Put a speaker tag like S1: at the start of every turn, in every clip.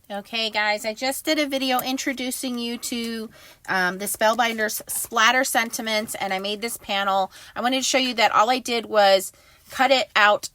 S1: Okay guys, I just did a video introducing you to the Spellbinders splatter sentiments, and I made this panel. I wanted to show you that all I did was cut out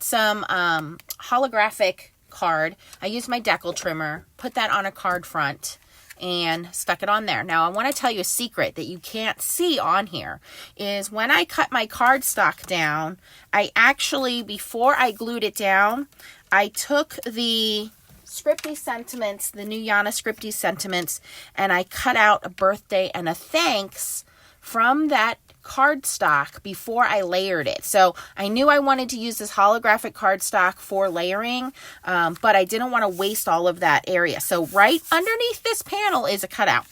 S1: some holographic card. I used my decal trimmer, put that on a card front, and stuck it on there. Now I want to tell you a secret that you can't see on here is when I cut my cardstock down, I actually, before I glued it down, I took the scripty sentiments, the new Yana scripty sentiments, and I cut out a birthday and a thanks from that cardstock before I layered it. So I knew I wanted to use this holographic cardstock for layering, but I didn't want to waste all of that area. So right underneath this panel is a cutout.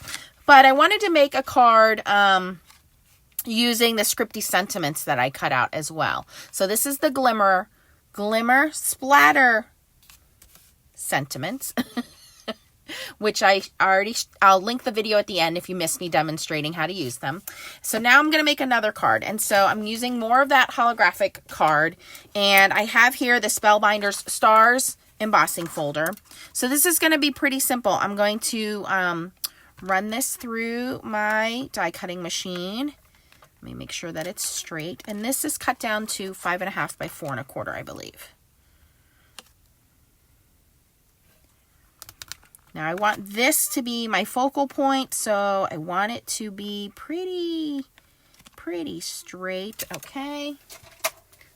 S1: But I wanted to make a card using the scripty sentiments that I cut out as well. So this is the glimmer splatter sentiments, which I'll link the video at the end if you missed me demonstrating how to use them. So now I'm going to make another card, and so I'm using more of that holographic card, and I have here the Spellbinders Stars embossing folder. So this is going to be pretty simple. I'm going to run this through my die cutting machine. Let me make sure that it's straight, and this is cut down to 5.5 by 4.25, I believe. Now I want this to be my focal point, so I want it to be pretty straight. Okay.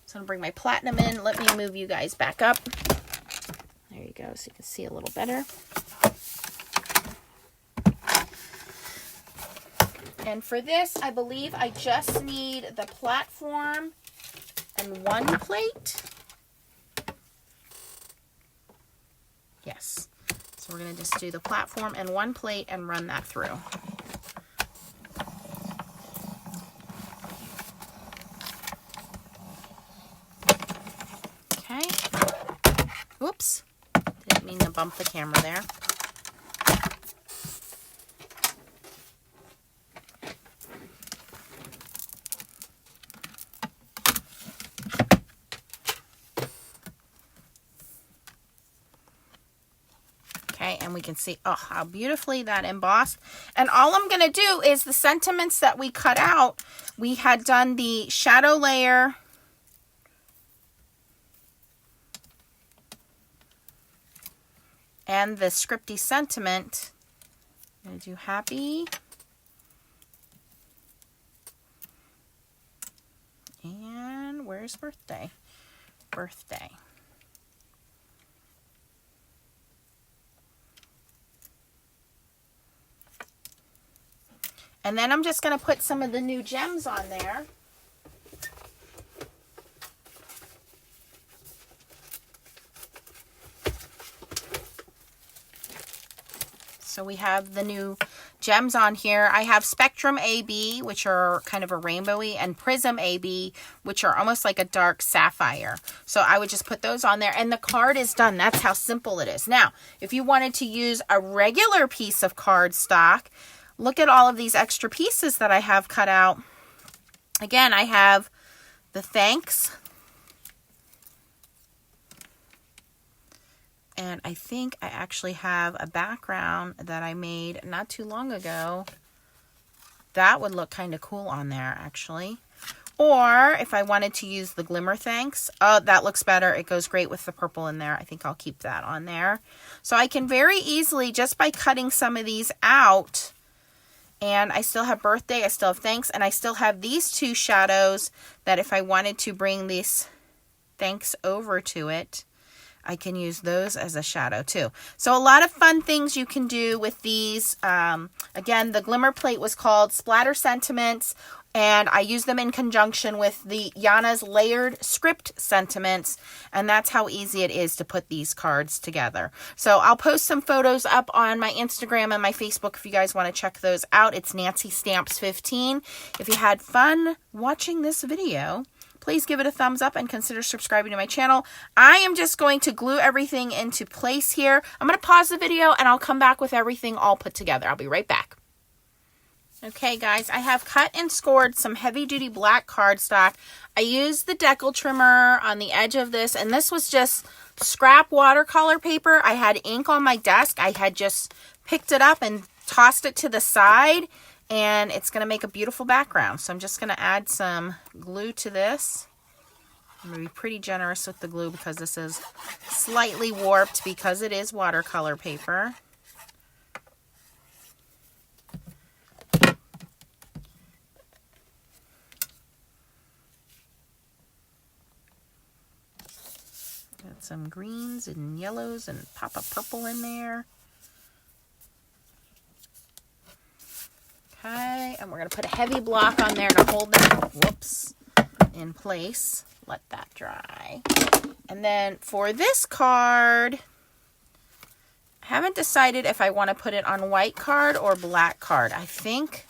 S1: So I'm gonna bring my platinum in. Let me move you guys back up. There you go, so you can see a little better. And for this, I believe I just need the platform and one plate. Yes. So we're going to just do the platform and one plate and run that through. Okay. Oops. Didn't mean to bump the camera there. And we can see, oh, how beautifully that embossed. And all I'm going to do is the sentiments that we cut out. We had done the shadow layer and the scripty sentiment. I'm going to do happy. And where's birthday? Birthday. And then I'm just going to put some of the new gems on there. So we have the new gems on here. I have Spectrum AB, which are kind of a rainbowy, and Prism AB, which are almost like a dark sapphire. So I would just put those on there, and the card is done. That's how simple it is. Now, if you wanted to use a regular piece of cardstock, look at all of these extra pieces that I have cut out. Again, I have the thanks. And I think I actually have a background that I made not too long ago. That would look kind of cool on there, actually. Or if I wanted to use the glimmer thanks, oh, that looks better. It goes great with the purple in there. I think I'll keep that on there. So I can very easily, just by cutting some of these out, and I still have birthday, I still have thanks, and I still have these two shadows that if I wanted to bring these thanks over to it, I can use those as a shadow too. So a lot of fun things you can do with these. Again, the glimmer plate was called Splatter Sentiments, and I use them in conjunction with the Yana's layered script sentiments, and that's how easy it is to put these cards together. So I'll post some photos up on my Instagram and my Facebook if you guys want to check those out. It's Nancy Stamps 15. If you had fun watching this video, please give it a thumbs up and consider subscribing to my channel. I am just going to glue everything into place here. I'm going to pause the video and I'll come back with everything all put together. I'll be right back. Okay guys, I have cut and scored some heavy duty black cardstock. I used the decal trimmer on the edge of this, and this was just scrap watercolor paper. I had ink on my desk. I had just picked it up and tossed it to the side, and it's going to make a beautiful background. So I'm just going to add some glue to this. I'm going to be pretty generous with the glue because this is slightly warped because it is watercolor paper. Got some greens and yellows and pop a purple in there. Okay, and we're going to put a heavy block on there to hold that, whoops, in place. Let that dry. And then for this card, I haven't decided if I want to put it on white card or black card. I think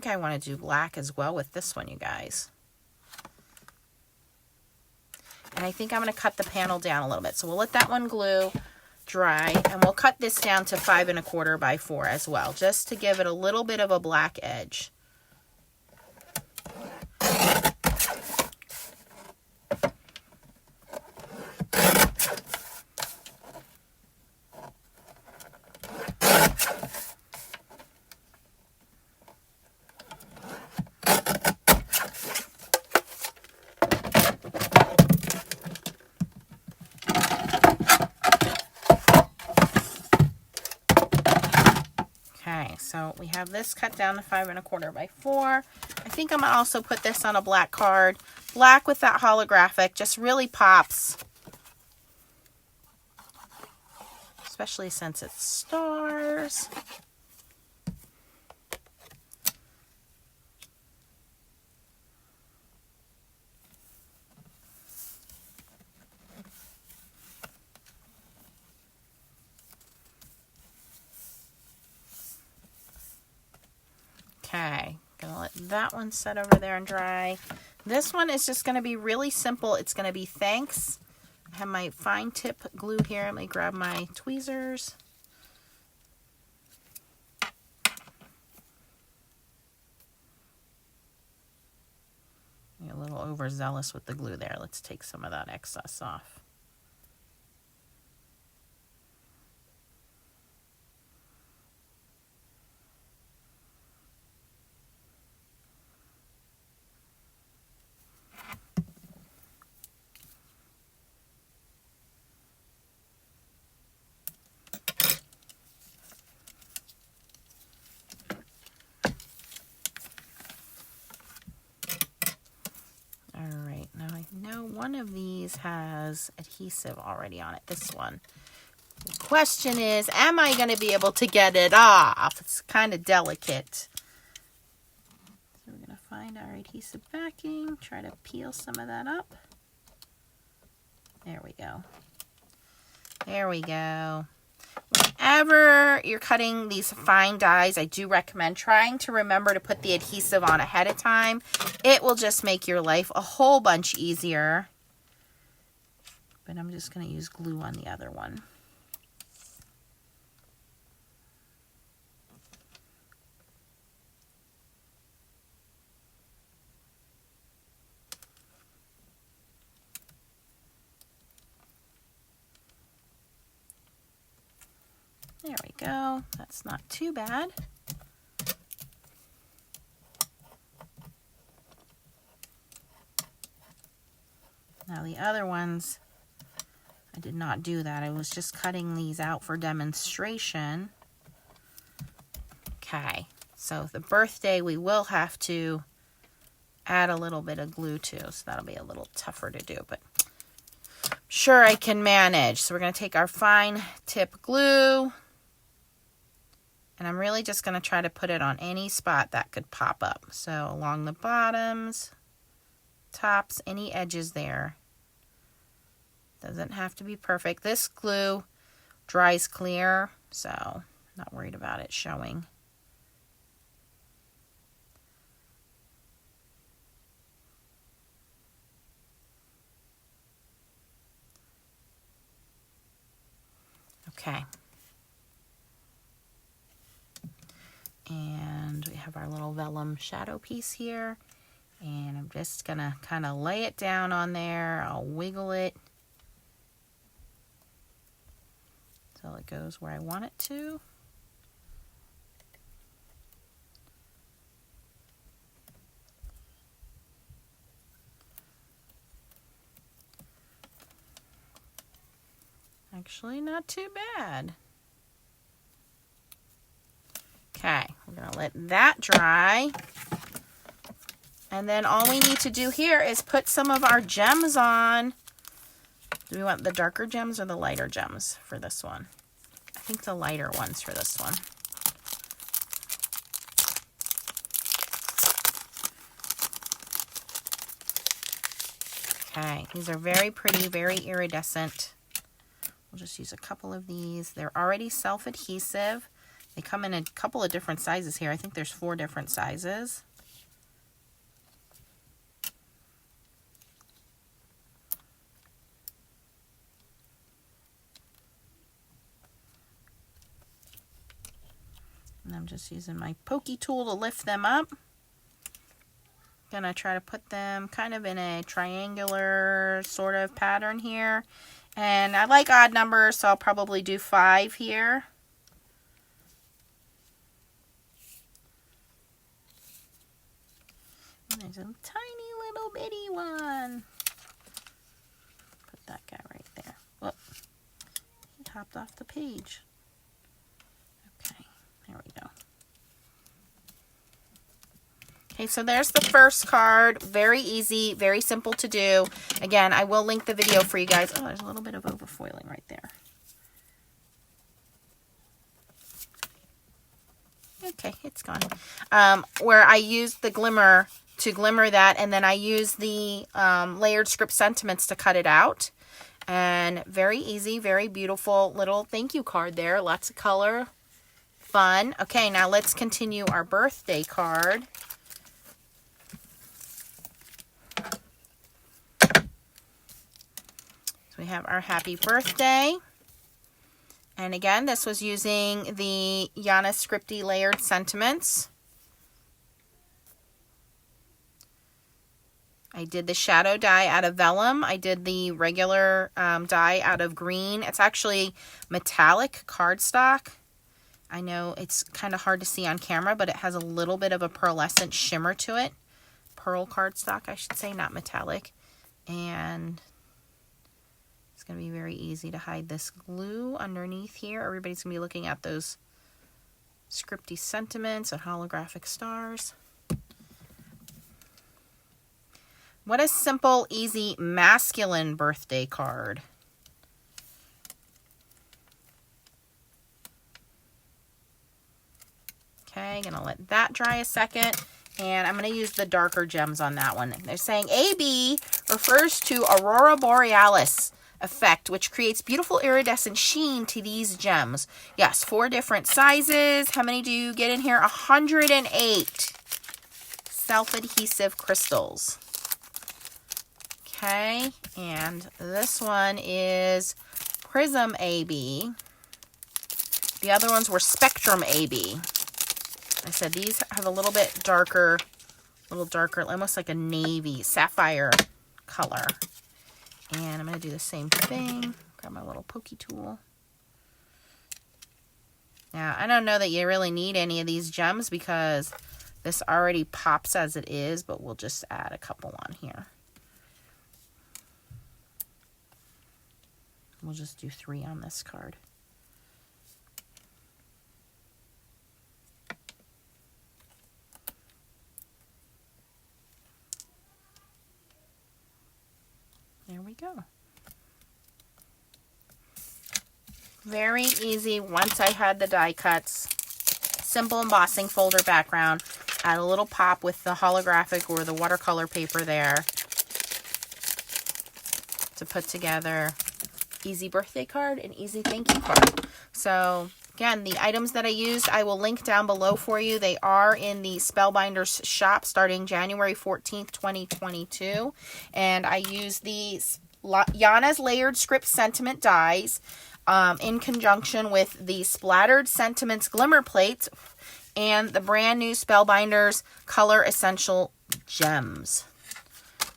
S1: I want to do black as well with this one, you guys. And I think I'm going to cut the panel down a little bit. So we'll let that one glue dry, and we'll cut this down to 5 1/4 by 4 as well, just to give it a little bit of a black edge. Okay, so we have this cut down to 5 1/4 by 4. I think I'm going to also put this on a black card. Black with that holographic just really pops. Especially since it's stars. Okay, gonna let that one set over there and dry. This one is just gonna be really simple. It's gonna be thanks. I have my fine tip glue here. Let me grab my tweezers. You're a little overzealous with the glue there. Let's take some of that excess off. One of these has adhesive already on it, this one. The question is, am I going to be able to get it off? It's kind of delicate. So we're going to find our adhesive backing, try to peel some of that up. There we go. There we go. Whenever you're cutting these fine dies, I do recommend trying to remember to put the adhesive on ahead of time. It will just make your life a whole bunch easier. But I'm just going to use glue on the other one. There we go. That's not too bad. Now the other ones, I did not do that. I was just cutting these out for demonstration. Okay, so the birthday we will have to add a little bit of glue to, so that'll be a little tougher to do, but I'm sure I can manage. So we're going to take our fine tip glue, and I'm really just going to try to put it on any spot that could pop up. So along the bottoms, tops, any edges there. Doesn't have to be perfect. This glue dries clear, so I'm not worried about it showing. Okay. And we have our little vellum shadow piece here. And I'm just going to kind of lay it down on there. I'll wiggle it till it goes where I want it to. Actually, not too bad. Okay, we're going to let that dry. And then all we need to do here is put some of our gems on. Do we want the darker gems or the lighter gems for this one? I think the lighter ones for this one. Okay, these are very pretty, very iridescent. We'll just use a couple of these. They're already self-adhesive. They come in a couple of different sizes here. I think there's 4 different sizes. And I'm just using my pokey tool to lift them up. Gonna try to put them kind of in a triangular sort of pattern here. And I like odd numbers, so I'll probably do 5 here. And there's a tiny little bitty one. Put that guy right there. Whoop. He hopped off the page. Okay, there we go. Okay, so there's the first card. Very easy, very simple to do. Again, I will link the video for you guys. Oh, there's a little bit of overfoiling right there. Okay, it's gone. Where I used the glimmer to glimmer that, and then I used the layered script sentiments to cut it out. And very easy, very beautiful little thank you card there. Lots of color, fun. Okay, now let's continue our birthday card. We have our happy birthday. And again, this was using the Yana Scripty layered sentiments. I did the shadow die out of vellum. I did the regular die out of green. It's actually metallic cardstock. I know it's kind of hard to see on camera, but it has a little bit of a pearlescent shimmer to it. Pearl cardstock, I should say, not metallic. And it's going to be very easy to hide this glue underneath here. Everybody's going to be looking at those scripty sentiments and holographic stars. What a simple, easy, masculine birthday card. Okay, going to let that dry a second. And I'm going to use the darker gems on that one. They're saying AB refers to Aurora Borealis effect, which creates beautiful iridescent sheen to these gems. Yes, 4 different sizes. How many do you get in here? 108 self-adhesive crystals. Okay, and this one is Prism AB. The other ones were Spectrum AB. I said these have a little bit darker, almost like a navy, sapphire color. And I'm going to do the same thing. Grab my little pokey tool. Now, I don't know that you really need any of these gems because this already pops as it is, but we'll just add a couple on here. We'll just do 3 on this card. There we go. Very easy once I had the die cuts. Simple embossing folder background. Add a little pop with the holographic or the watercolor paper there to put together easy birthday card and easy thank you card. So again, the items that I used, I will link down below for you. They are in the Spellbinders shop starting January 14th, 2022. And I use these Yana's Layered Script Sentiment dies in conjunction with the Splattered Sentiments Glimmer Plates and the brand new Spellbinders Color Essential Gems.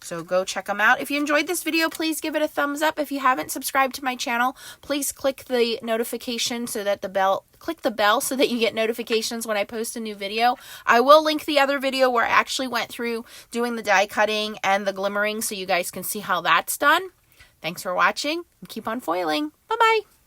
S1: So go check them out. If you enjoyed this video, please give it a thumbs up. If you haven't subscribed to my channel, please click the notification so that click the bell so that you get notifications when I post a new video. I will link the other video where I actually went through doing the die cutting and the glimmering so you guys can see how that's done. Thanks for watching and keep on foiling. Bye-bye.